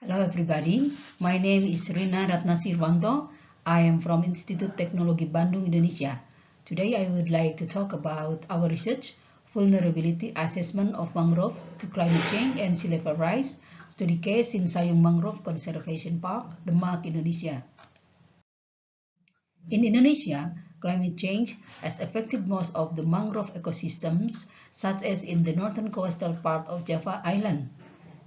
Hello everybody, my name is Rina Ratnasirwanto. I am from Institut Teknologi Bandung, Indonesia. Today I would like to talk about our research, Vulnerability Assessment of Mangrove to Climate Change and Sea Level Rise, study case in Sayung Mangrove Conservation Park, Demak, Indonesia. In Indonesia, climate change has affected most of the mangrove ecosystems, such as in the northern coastal part of Java Island.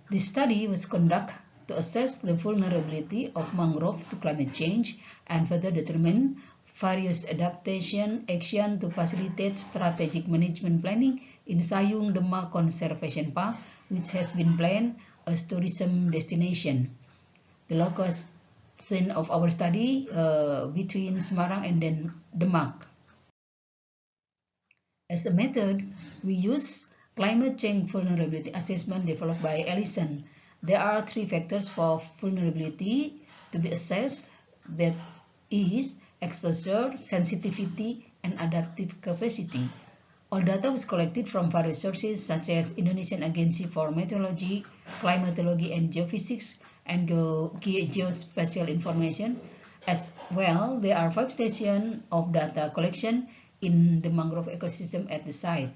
This study was conducted to assess the vulnerability of mangrove to climate change and further determine various adaptation actions to facilitate strategic management planning in Sayung Demak Conservation Park, which has been planned as tourism destination. The location of our study between Semarang and then Demak. As a method, we use climate change vulnerability assessment developed by Ellison. There are three factors for vulnerability to be assessed, that is exposure, sensitivity, and adaptive capacity. All data was collected from various sources such as Indonesian Agency for Meteorology, Climatology and Geophysics, and Geospatial Information. As well, there are 5 stations of data collection in the mangrove ecosystem at the site.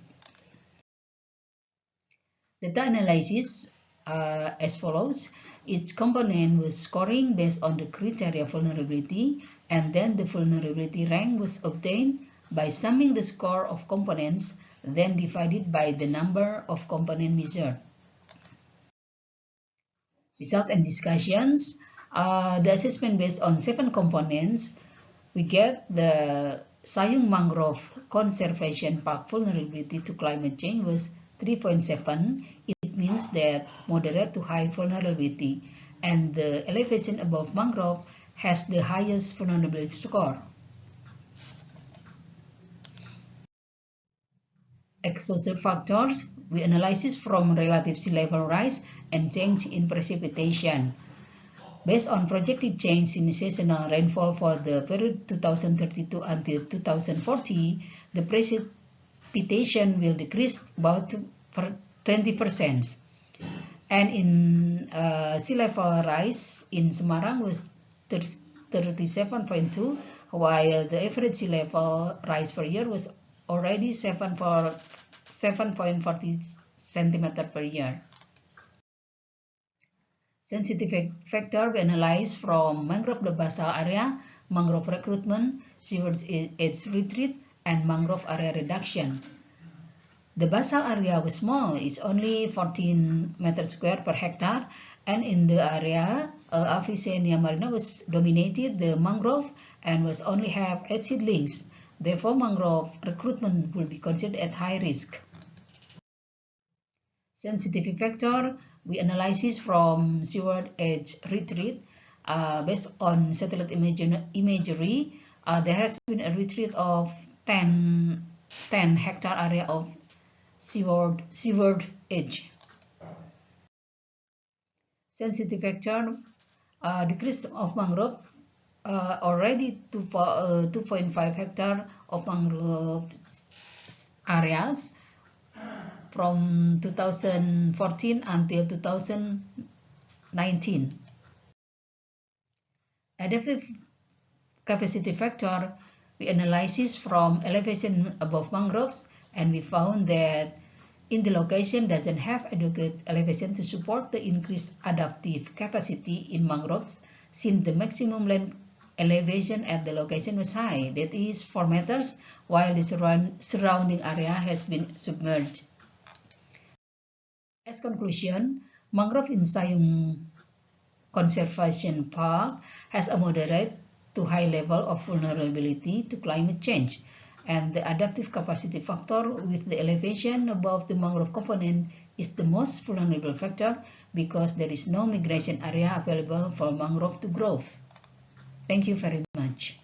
Data analysis as follows. Each component was scoring based on the criteria vulnerability, and then the vulnerability rank was obtained by summing the score of components, then divided by the number of components measured. Result and discussions. The assessment based on 7 components, we get the Sayung Mangrove Conservation Park vulnerability to climate change was 3.7. It means that moderate to high vulnerability, and the elevation above mangrove has the highest vulnerability score. Exposure factors, we analyze from relative sea level rise and change in precipitation. Based on projected change in seasonal rainfall for the period 2032 until 2040, the precipitation will decrease about 20%. And in sea level rise in Semarang was 37.2, while the average sea level rise per year was already 7.40 centimeter per year. Sensitive factor we analyze from mangrove basal area, mangrove recruitment, seaward edge retreat, and mangrove area reduction. The basal area was small, it's only 14 meters square per hectare, and in the area, Avicennia marina was dominated the mangrove and was only have 8 seedlings. Therefore, mangrove recruitment will be considered at high risk. Sensitivity factor, we analyze from seaward edge retreat based on satellite imagery. There has been a retreat of 10 hectare area of seaward edge. Sensitive factor, decrease of mangrove, already 2.5 hectare of mangrove areas from 2014 until 2019. Adaptive capacity factor, we analyze from elevation above mangroves, and we found that in the location doesn't have adequate elevation to support the increased adaptive capacity in mangroves, since the maximum land elevation at the location was high, that is 4 meters, while the surrounding area has been submerged. As conclusion, mangrove in Sayung Conservation Park has a moderate to high level of vulnerability to climate change, and the adaptive capacity factor with the elevation above the mangrove component is the most vulnerable factor because there is no migration area available for mangrove to grow. Thank you very much.